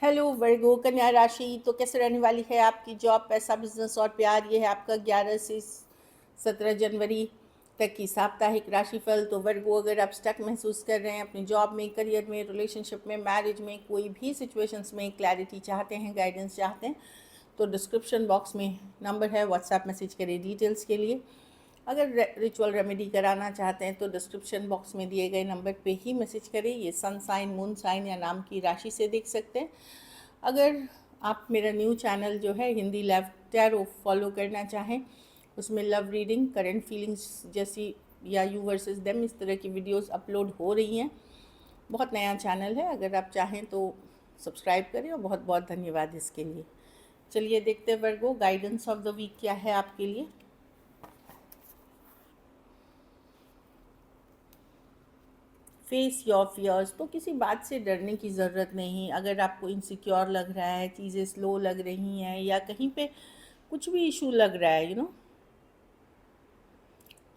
Hello वर्गो कन्या राशि। तो कैसे रहने वाली है आपकी जॉब, पैसा, बिजनेस और प्यार। ये है आपका 11 से 17 जनवरी तक की साप्ताहिक राशिफल। तो वर्गो, अगर आप स्टक महसूस कर रहे हैं अपनी जॉब में, करियर में, रिलेशनशिप में, मैरिज में, कोई भी सिचुएशंस में क्लैरिटी चाहते हैं, गाइडेंस चाहते हैं, तो डिस्क्रिप्शन बॉक्स में नंबर है, व्हाट्सएप मैसेज करिए डिटेल्स के लिए। अगर रिचुअल रेमेडी कराना चाहते हैं तो डिस्क्रिप्शन बॉक्स में दिए गए नंबर पे ही मैसेज करें। ये सन साइन, मून साइन या नाम की राशि से देख सकते हैं। अगर आप मेरा न्यू चैनल जो है हिंदी लव टैरो फॉलो करना चाहें, उसमें लव रीडिंग, करंट फीलिंग्स जैसी या यू वर्सेस देम, इस तरह की वीडियोस अपलोड हो रही हैं। बहुत नया चैनल है, अगर आप चाहें तो सब्सक्राइब करें, और बहुत बहुत धन्यवाद इसके लिए। चलिए देखते हैं Virgo, guidance of the week क्या है आपके लिए। Face your fears. तो किसी बात से डरने की ज़रूरत नहीं। अगर आपको इनसिक्योर लग रहा है, चीज़ें स्लो लग रही हैं, या कहीं पे कुछ भी इशू लग रहा है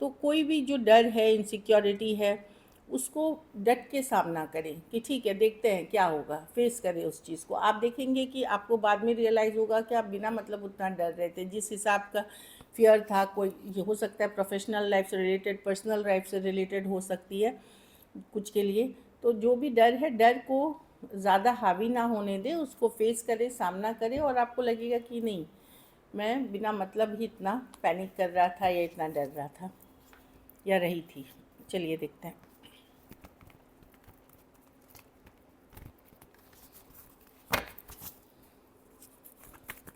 तो कोई भी जो डर है, इनसिक्योरिटी है, उसको डट के सामना करें कि ठीक है, देखते हैं क्या होगा। फेस करें उस चीज़ को। आप देखेंगे कि आपको बाद में रियलाइज़ होगा कि आप बिना मतलब उतना डर रहे थे। जिस हिसाब का फियर था, कोई ये हो सकता है प्रोफेशनल लाइफ से रिलेटेड, पर्सनल लाइफ से रिलेटेड हो सकती है कुछ के लिए। तो जो भी डर है, डर को ज़्यादा हावी ना होने दें, उसको फेस करें, सामना करें, और आपको लगेगा कि नहीं, मैं बिना मतलब ही इतना पैनिक कर रहा था या इतना डर रहा था या रही थी। चलिए देखते हैं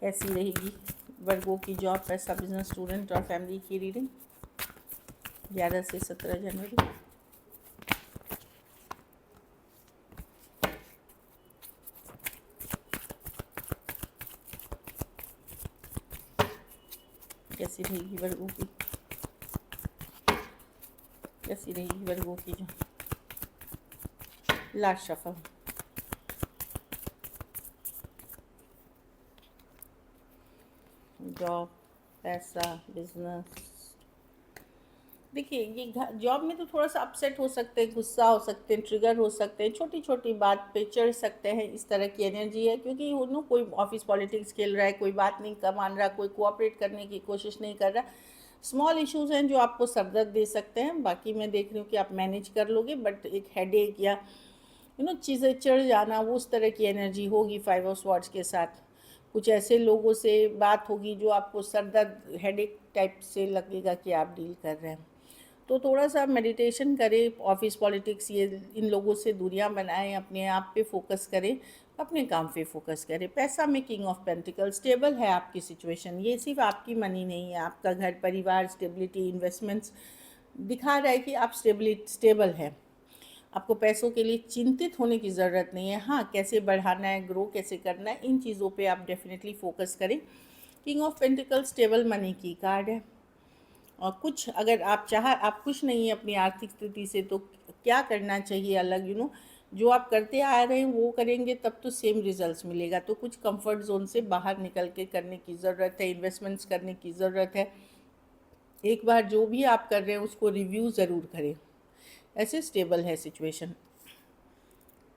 कैसी रहेगी वर्गों की जॉब, पैसा, बिजनेस, स्टूडेंट और फैमिली की रीडिंग 11 से 17 जनवरी। कैसी रहेगी वर्गों की, कैसी रहेगी वर्गों की जो लास्ट शफल। जॉब, पैसा, बिजनेस। देखिए, ये जॉब में तो थोड़ा सा अपसेट हो सकते हैं, गुस्सा हो सकते हैं, ट्रिगर हो सकते हैं, छोटी छोटी बात पे चढ़ सकते हैं, इस तरह की एनर्जी है। क्योंकि कोई ऑफिस पॉलिटिक्स खेल रहा है, कोई बात नहीं का मान रहा, कोई कोऑपरेट करने की कोशिश नहीं कर रहा। स्मॉल इश्यूज हैं जो आपको सरदर्द दे सकते हैं। बाकी मैं देख रही हूँ कि आप मैनेज कर लोगे, बट एक हेडेक या चीज़ें चढ़ जाना, वो उस तरह की एनर्जी होगी 5 ऑफ स्वॉर्ड्स के साथ। कुछ ऐसे लोगों से बात होगी जो आपको सरदर्द, हेडेक टाइप से लगेगा कि आप डील कर रहे हैं। तो थोड़ा सा मेडिटेशन करें, ऑफिस पॉलिटिक्स, ये इन लोगों से दूरियां बनाएं, अपने आप पे फोकस करें, अपने काम पे फोकस करें। पैसा में किंग ऑफ पेंटिकल, स्टेबल है आपकी सिचुएशन। ये सिर्फ आपकी मनी नहीं है, आपका घर परिवार, स्टेबिलिटी, इन्वेस्टमेंट्स दिखा रहा है कि आप स्टेबल हैं। आपको पैसों के लिए चिंतित होने की ज़रूरत नहीं है। हाँ, कैसे बढ़ाना है, ग्रो कैसे करना है, इन चीज़ों पे आप डेफिनेटली फोकस करें। King of pentacle stable money की कार्ड है। और कुछ अगर आप खुश नहीं हैं अपनी आर्थिक स्थिति से, तो क्या करना चाहिए अलग, जो आप करते आ रहे हैं वो करेंगे तब तो सेम रिजल्ट्स मिलेगा। तो कुछ कंफर्ट जोन से बाहर निकल के करने की ज़रूरत है, इन्वेस्टमेंट्स करने की ज़रूरत है। एक बार जो भी आप कर रहे हैं उसको रिव्यू ज़रूर करें। ऐसे स्टेबल है सिचुएशन।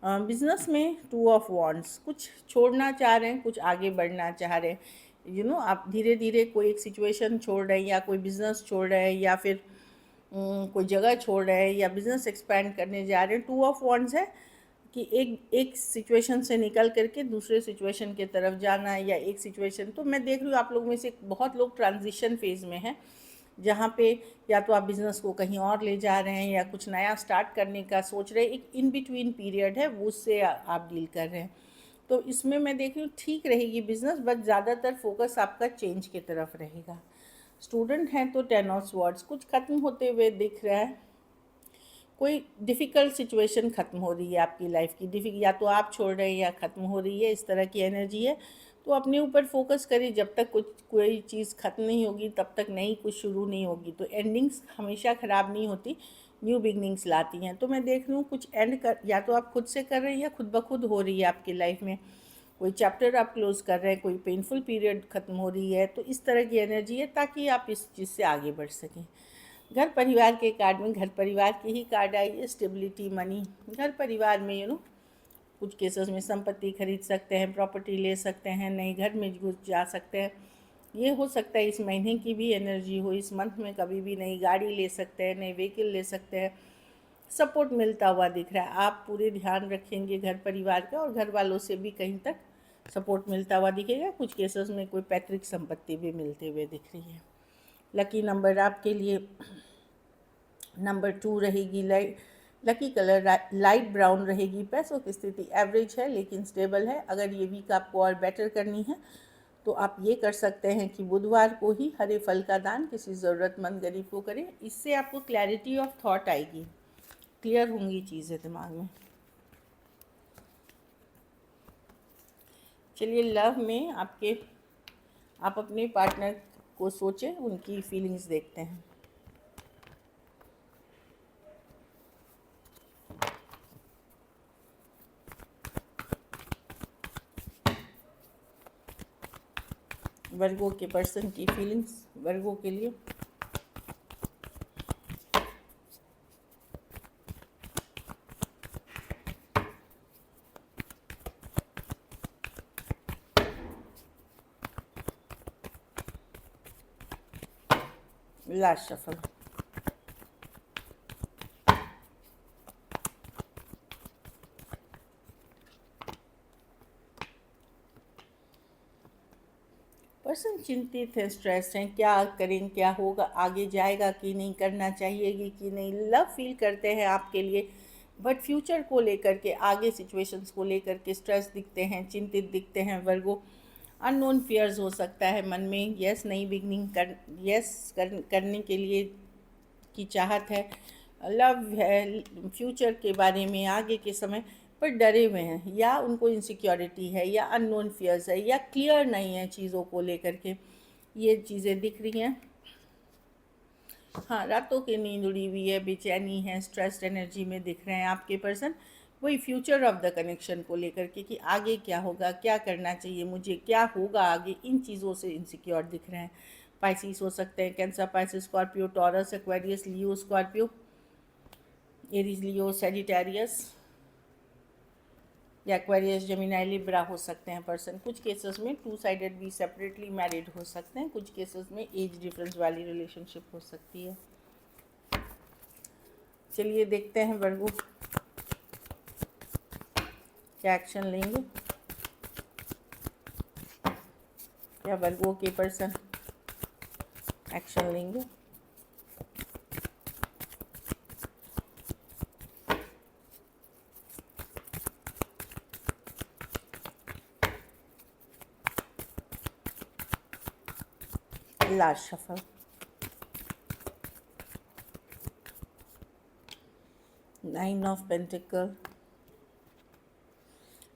बिजनेस में 2 ऑफ वॉन्ड्स, कुछ छोड़ना चाह रहे हैं, कुछ आगे बढ़ना चाह रहे हैं। आप धीरे धीरे कोई एक सिचुएशन छोड़ रहे हैं, या कोई बिजनेस छोड़ रहे हैं, या फिर कोई जगह छोड़ रहे हैं, या बिजनेस एक्सपेंड करने जा रहे हैं। 2 ऑफ वॉन्ड्स है कि एक एक सिचुएशन से निकल करके दूसरे सिचुएशन की तरफ जाना है, या एक सिचुएशन। तो मैं देख रही हूँ आप लोग में से बहुत लोग ट्रांजिशन फेज में हैं, जहाँ पे या तो आप बिज़नेस को कहीं और ले जा रहे हैं, या कुछ नया स्टार्ट करने का सोच रहे हैं। एक इन बिटवीन पीरियड है, वो उससे आप डील कर रहे हैं। तो इसमें मैं देख रही हूँ ठीक रहेगी बिज़नेस, बट ज़्यादातर फोकस आपका चेंज की तरफ रहेगा। स्टूडेंट हैं तो 10 ऑफ स्वॉर्ड्स, कुछ ख़त्म होते हुए दिख रहा है। कोई डिफ़िकल्ट सिचुएशन ख़त्म हो रही है आपकी लाइफ की, या तो आप छोड़ रहे हैं या ख़त्म हो रही है, इस तरह की एनर्जी है। तो अपने ऊपर फोकस करिए। जब तक कोई चीज़ ख़त्म नहीं होगी तब तक नई कुछ शुरू नहीं होगी। तो एंडिंग्स हमेशा ख़राब नहीं होती, न्यू बिगनिंग्स लाती हैं। तो मैं देख रही हूँ कुछ एंड कर, या तो आप खुद से कर रहे हैं या खुद ब खुद हो रही है आपकी लाइफ में। कोई चैप्टर आप क्लोज़ कर रहे हैं, कोई पेनफुल पीरियड ख़त्म हो रही है। तो इस तरह की एनर्जी है, ताकि आप इस चीज़ से आगे बढ़ सकें। घर परिवार के कार्ड में घर परिवार की ही कार्ड आई है, स्टेबिलिटी, मनी। घर परिवार में कुछ केसेस में संपत्ति खरीद सकते हैं, प्रॉपर्टी ले सकते हैं, नए घर में घुस जा सकते हैं। ये हो सकता है इस महीने की भी एनर्जी हो, इस मंथ में कभी भी नई गाड़ी ले सकते हैं, नई व्हीकल ले सकते हैं। सपोर्ट मिलता हुआ दिख रहा है। आप पूरे ध्यान रखेंगे घर परिवार का, और घर वालों से भी कहीं तक सपोर्ट मिलता हुआ दिखेगा। कुछ केसेस में कोई पैतृक संपत्ति भी मिलते हुए दिख रही है। लकी नंबर आपके लिए नंबर 2 रहेगी। लकी कलर लाइट ब्राउन रहेगी। पैसों की स्थिति एवरेज है लेकिन स्टेबल है। अगर ये वीक आपको और बेटर करनी है तो आप ये कर सकते हैं कि बुधवार को ही हरे फल का दान किसी ज़रूरतमंद गरीब को करें। इससे आपको क्लैरिटी ऑफ थॉट आएगी, क्लियर होंगी चीज़ें दिमाग में। चलिए लव में आप अपने पार्टनर को सोचें, उनकी फीलिंग्स देखते हैं। वर्गो के पर्सन की फीलिंग्स वर्गो के लिए। Last shuffle. पर्सन चिंतित है, स्ट्रेस हैं, क्या करें, क्या होगा, आगे जाएगा कि नहीं, करना चाहिए कि नहीं। लव फील करते हैं आपके लिए, बट फ्यूचर को लेकर के, आगे सिचुएशंस को लेकर के स्ट्रेस दिखते हैं, चिंतित दिखते हैं वर्गो। अननोन फियर्स हो सकता है मन में। यस नई बिगनिंग करने के लिए की चाहत है, लव है, फ्यूचर के बारे में, आगे के समय पर डरे हुए हैं, या उनको इनसिक्योरिटी है, या अननोन फियर्स है, या क्लियर नहीं है चीज़ों को लेकर के। ये चीज़ें दिख रही हैं। हाँ, रातों की नींद उड़ी हुई है, बेचैनी है, स्ट्रेस्ड एनर्जी में दिख रहे हैं आपके पर्सन। वही फ्यूचर ऑफ द कनेक्शन को लेकर के कि आगे क्या होगा, क्या करना चाहिए मुझे, क्या होगा आगे, इन चीज़ों से इनसिक्योर दिख रहे हैं। पाइसिस हो सकते हैं, Cancer, Pisces, Scorpio, Taurus, Aquarius, Leo, Scorpio, Aries, Leo, Sagittarius या एक्वेरियस, जेमिनी, लिब्रा हो सकते हैं पर्सन। कुछ केसेस में 2 साइडेड भी सेपरेटली मैरिड हो सकते हैं। कुछ केसेस में एज डिफरेंस वाली रिलेशनशिप हो सकती है। चलिए देखते हैं वर्गो क्या एक्शन लेंगे, क्या वर्गो के पर्सन एक्शन लेंगे। Last shuffle. Nine of pentacle.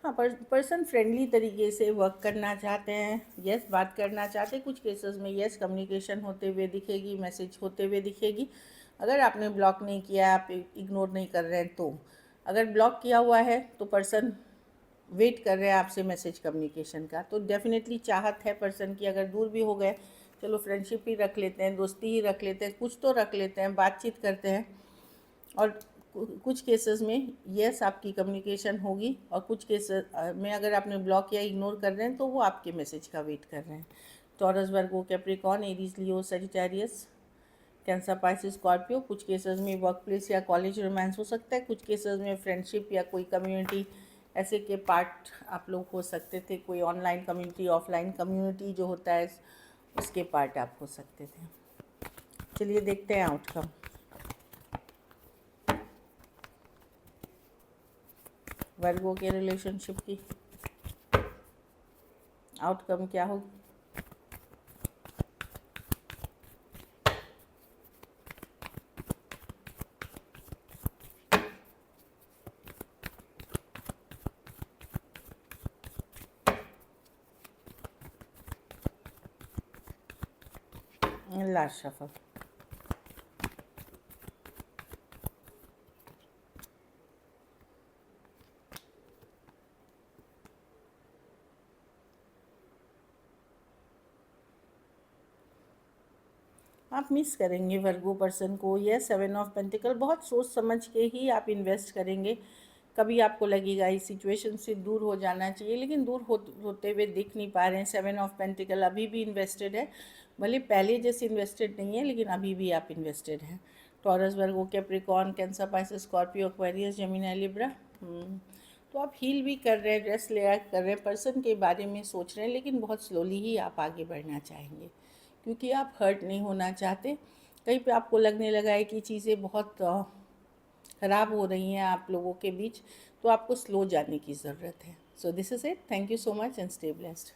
हाँ, पर्सन फ्रेंडली तरीके से वर्क करना चाहते हैं, यस बात करना चाहते हैं। कुछ केसेस में यस कम्युनिकेशन होते हुए दिखेगी, मैसेज होते हुए दिखेगी। अगर आपने ब्लॉक नहीं किया, आप इग्नोर नहीं कर रहे हैं, तो अगर ब्लॉक किया हुआ है तो पर्सन वेट कर रहे हैं आपसे मैसेज कम्युनिकेशन का। तो डेफिनेटली चाहत है पर्सन की। अगर दूर भी हो गए, चलो फ्रेंडशिप ही रख लेते हैं, दोस्ती ही रख लेते हैं, कुछ तो रख लेते हैं, बातचीत करते हैं। और कुछ केसेस में यस आपकी कम्युनिकेशन होगी, और कुछ केसेस में अगर आपने ब्लॉक या इग्नोर कर रहे हैं तो वो आपके मैसेज का वेट कर रहे हैं। टॉरस, वर्गो, कैप्रिकॉर्न, एरीज, लियो, सजिटेरियस, कैंसर, पाइसिस, स्कॉर्पियो। कुछ केसेस में वर्क प्लेस या कॉलेज रोमांस हो सकता है। कुछ केसेस में फ्रेंडशिप या कोई कम्युनिटी ऐसे के पार्ट आप लोग हो सकते थे। कोई ऑनलाइन कम्युनिटी, ऑफलाइन कम्युनिटी जो होता है उसके पार्ट आप हो सकते थे। चलिए देखते हैं आउटकम। वर्गो के रिलेशनशिप की आउटकम क्या होगी। Last shuffle. आप मिस करेंगे वर्गो पर्सन को। यह 7 ऑफ पेंटिकल, बहुत सोच समझ के ही आप इन्वेस्ट करेंगे। कभी आपको लगेगा इस सिचुएशन से दूर हो जाना चाहिए, लेकिन दूर होते हुए दिख नहीं पा रहे हैं। 7 ऑफ पेंटिकल अभी भी इन्वेस्टेड है, भले पहले जैसे इन्वेस्टेड नहीं है लेकिन अभी भी आप इन्वेस्टेड हैं। Taurus, Virgo, Capricorn, Cancer, Pisces, Scorpio, Aquarius, Gemini, Libra. तो आप हील भी कर रहे हैं, ड्रेस ले कर रहे हैं, पर्सन के बारे में सोच रहे हैं, लेकिन बहुत स्लोली ही आप आगे बढ़ना चाहेंगे क्योंकि आप हर्ट नहीं होना चाहते। कहीं पे आपको लगने लगा है कि चीज़ें बहुत ख़राब हो रही हैं आप लोगों के बीच, तो आपको स्लो जाने की ज़रूरत है। So this is it. Thank you so much and stay blessed.